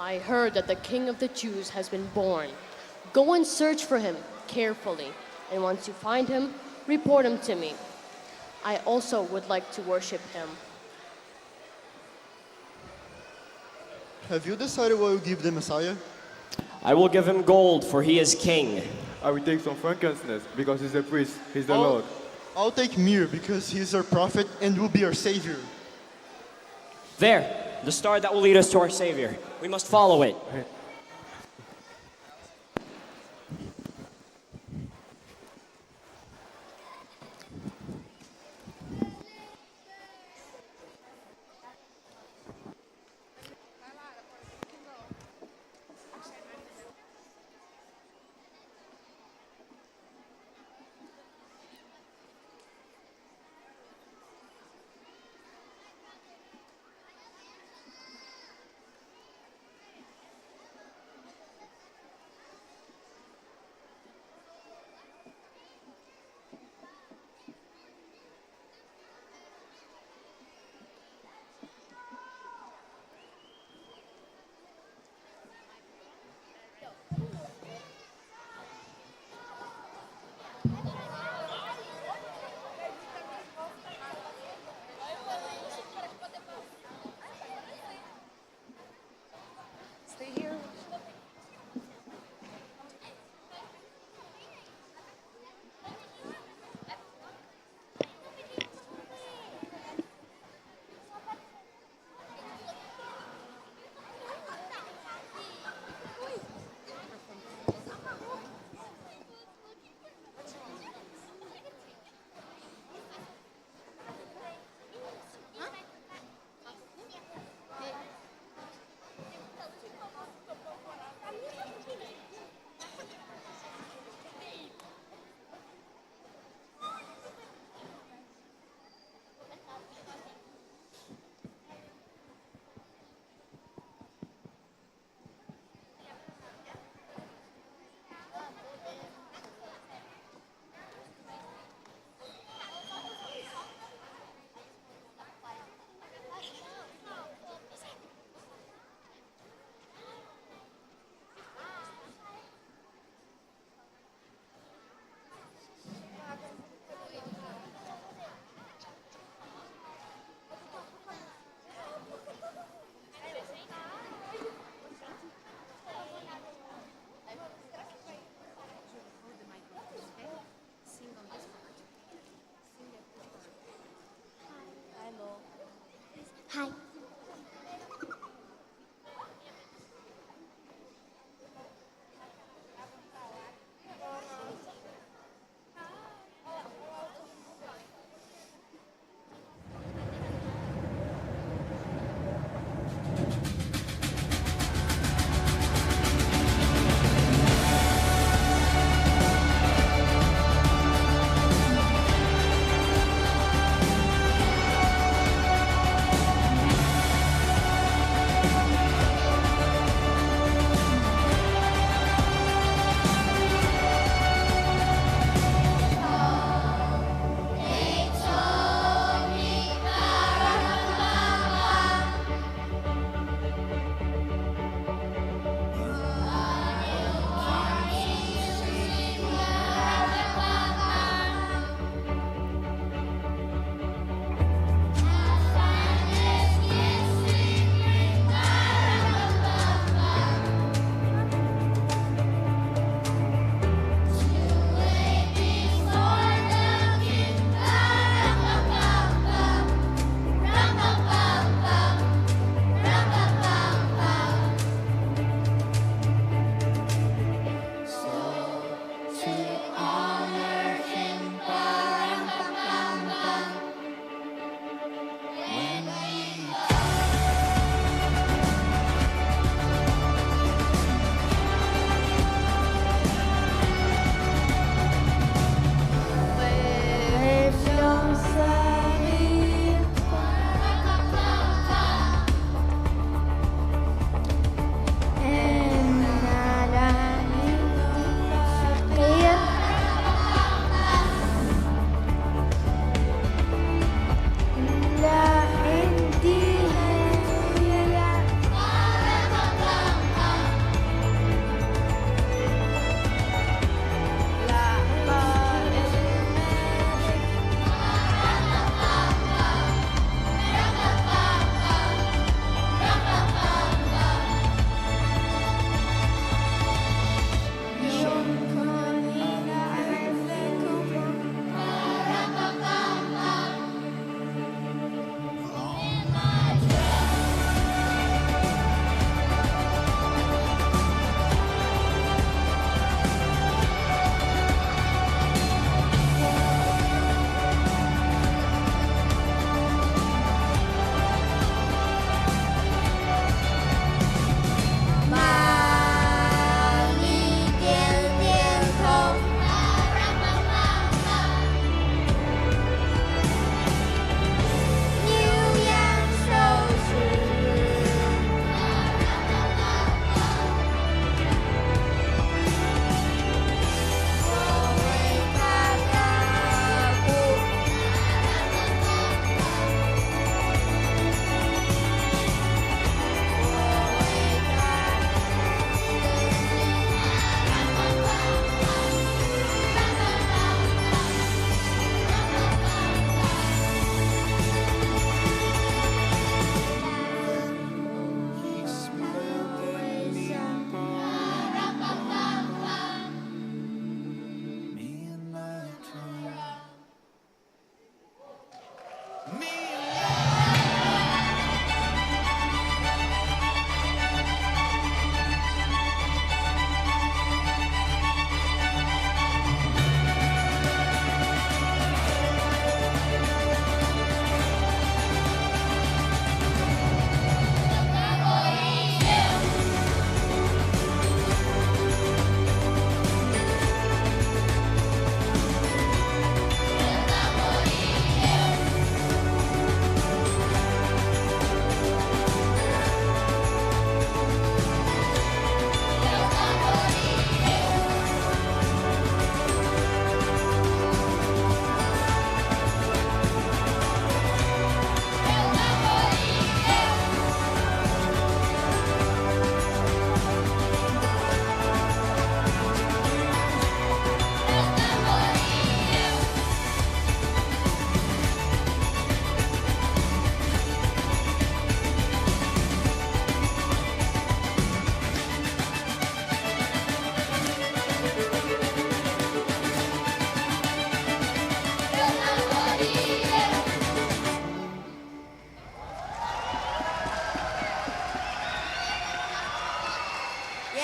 I heard that the King of the Jews has been born. Go and search for him carefully, and once you find him, report him to me. I also would like to worship him. Have you decided what you give the Messiah? I will give him gold, for he is king. I will take some frankincense because he's a priest, he's the Lord. I'll take myrrh because he's our prophet and will be our savior. There, the star that will lead us to our Savior. We must follow it. Hi.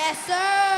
Yes, sir.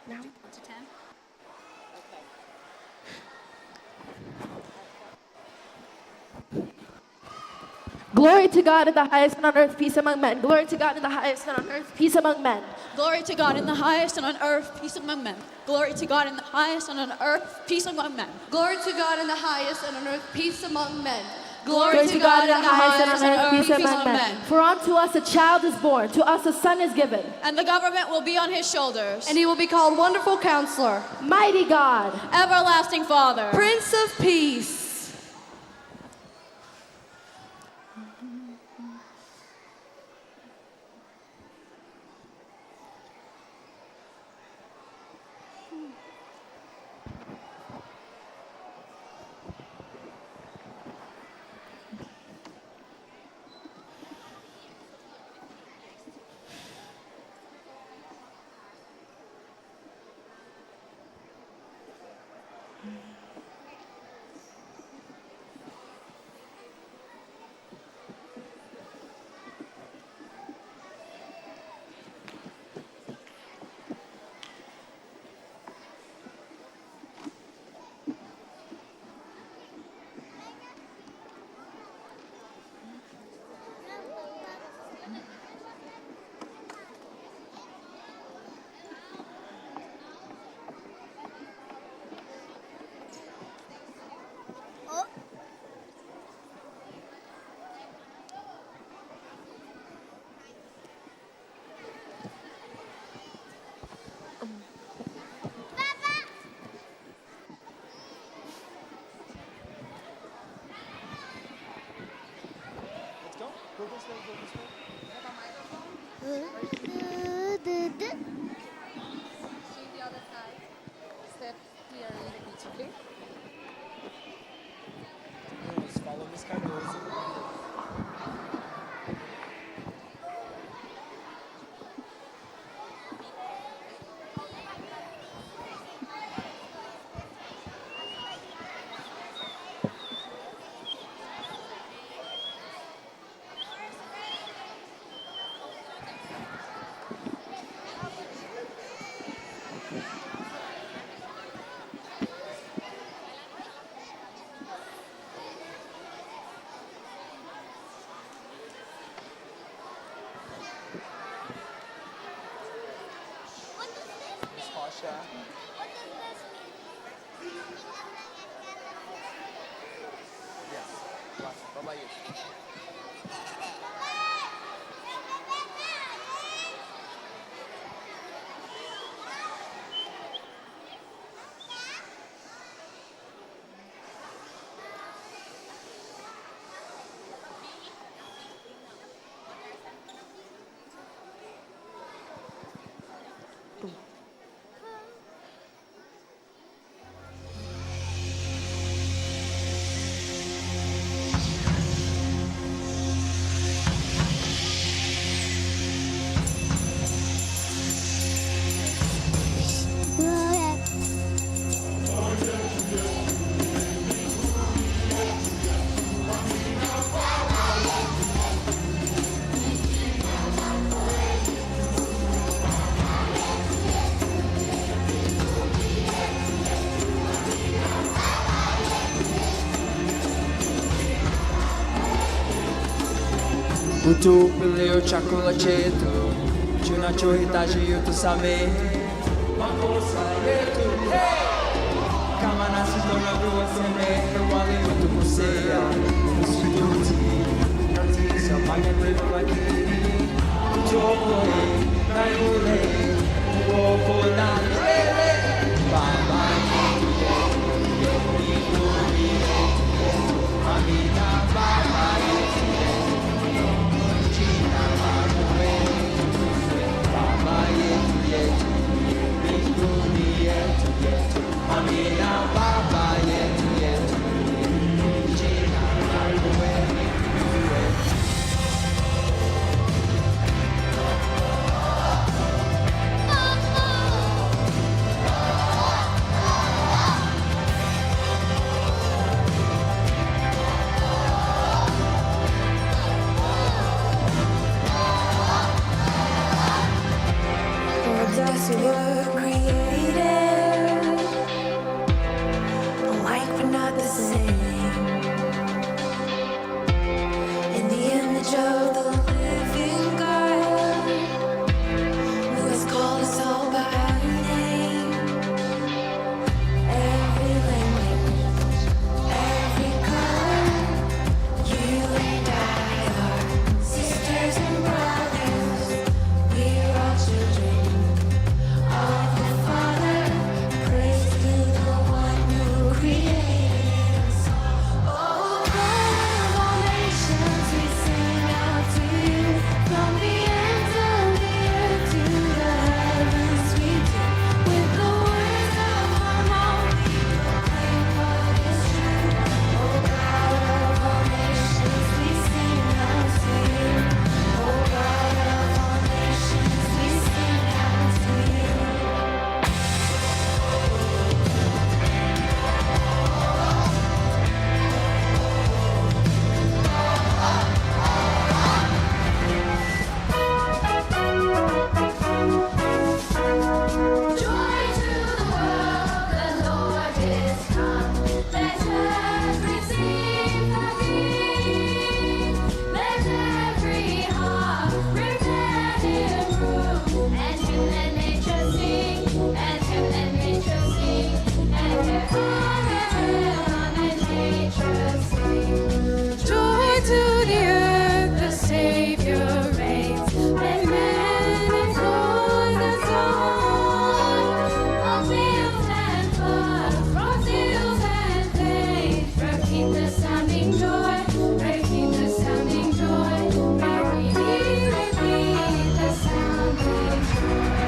Now. To 10. Glory to God in the highest and on earth, peace among men. Glory to God in the highest and on earth, peace among men. Glory to God in the highest and on earth, peace among men. Glory to God in the highest and on earth, peace among men. Glory to God in the highest and on earth, peace among men. Glory to God in the highest and on earth, peace among men. For unto us a child is born, to us a son is given. And the government will be on his shoulders. And he will be called Wonderful Counselor, Mighty God, Everlasting Father, Prince of Peace. Utu pileu chakula chetu, chunachohitaji utusame. Makosa yetu, kama nasi tunavyowasamehe wale utukosea, usitutie katika mageuzi lakini utuokoe na yule uovu na milele. Baba yetu mbinguni, amina. Baba yetu jina lako litukuzwe. Baba yetu mbinguni, amina. Baba yetu jina lako litukuzwe. For us we were created alike but not the same, in the image of the living God, who has called us all by name. Every language, every color, you and I are sisters and brothers. We're all children of the Father. Praise to the one who created us. Oh, God of all nations, we sing out to you. From the ends of the earth to the heavens we do. With the words of our mouth we proclaim what is true. Oh, God of all nations, we sing out to you. Oh, God of all nations, we sing out to you. Joy to the world, the Lord is come. Let earth receive the King. Let every heart prepare Him room. And Him and nature sing, and Him and nature sing, and Him and nature sing. Joy to the earth, the Savior reigns. Let men enjoy the song of fields and floods, from hills and plains. Breaking the sounding joy, breaking the sounding joy. Repeat the sounding joy.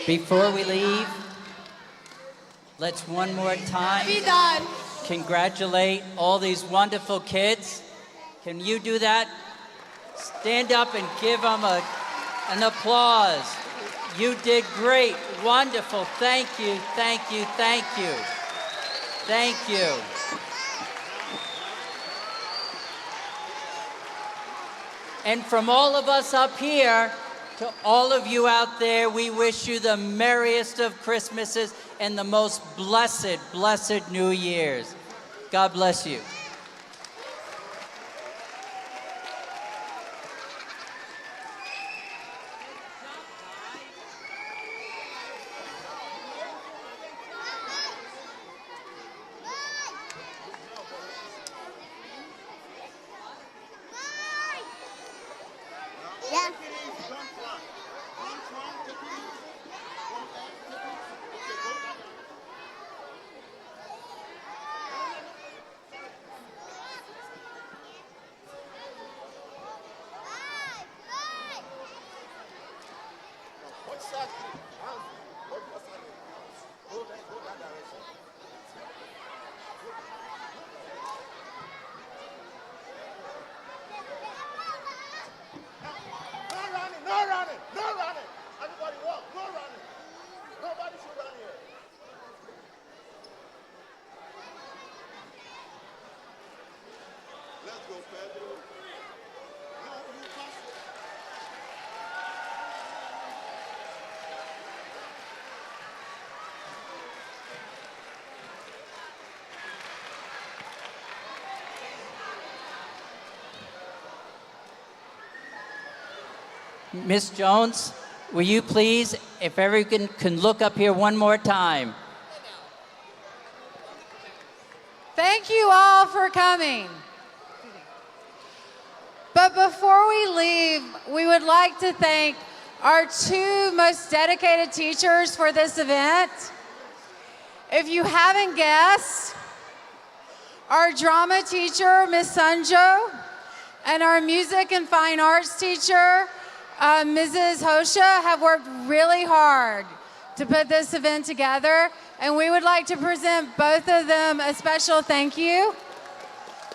Before we leave, let's one more time Be done. congratulate all these wonderful kids. Can you do that? Stand up and give them an applause. You did great. Wonderful. Thank you, thank you, thank you. Thank you. And from all of us up here to all of you out there, we wish you the merriest of Christmases and the most blessed, blessed New Years. God bless you. Miss Jones, will you please, if everyone can look up here one more time. Thank you all for coming. But before we leave, we would like to thank our two most dedicated teachers for this event. If you haven't guessed, our drama teacher, Miss Sanjo, and our music and fine arts teacher, Mrs. Hosha, have worked really hard to put this event together, and we would like to present both of them a special thank you.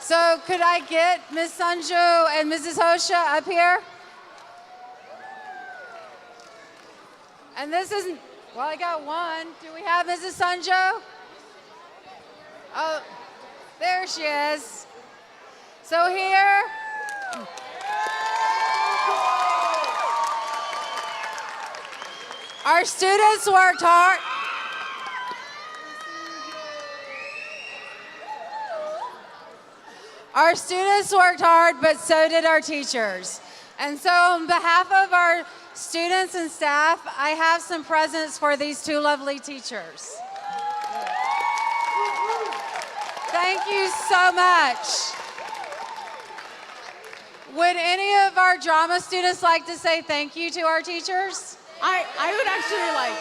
So could I get Ms. Sanju and Mrs. Hosha up here? And this isn't, well, I got one. Do we have Mrs. Sanju? Oh, there she is. So here, our students worked hard. Our students worked hard, but so did our teachers. And so on behalf of our students and staff, I have some presents for these two lovely teachers. Thank you so much. Would any of our drama students like to say thank you to our teachers? I would actually like,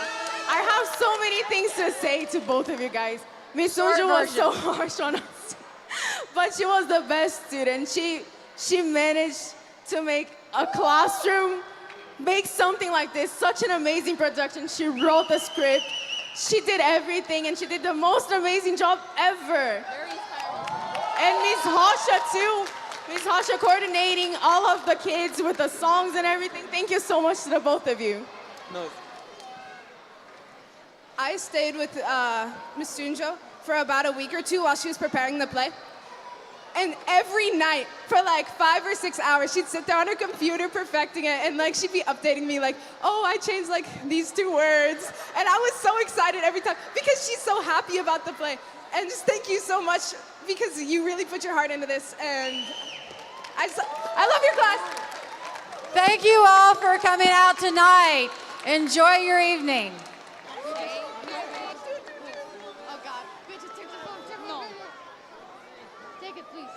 I have so many things to say to both of you guys. Miss Short Soju was version. so harsh on us, but she was the best student. She managed to make a classroom, make something like this, such an amazing production. She wrote the script, she did everything, and she did the most amazing job ever. And Miss Hasha too. Miss Hasha coordinating all of the kids with the songs and everything. Thank you so much to the both of you. No. I stayed with Miss Sunjo for about a week or two while she was preparing the play. And every night for like 5 or 6 hours, she'd sit there on her computer perfecting it, and like she'd be updating me like, oh, I changed like these 2 words. And I was so excited every time because she's so happy about the play. And just thank you so much because you really put your heart into this. And I love your class. Thank you all for coming out tonight. Enjoy your evening. Oh God. Bitch, take the phone. No. Take it, please.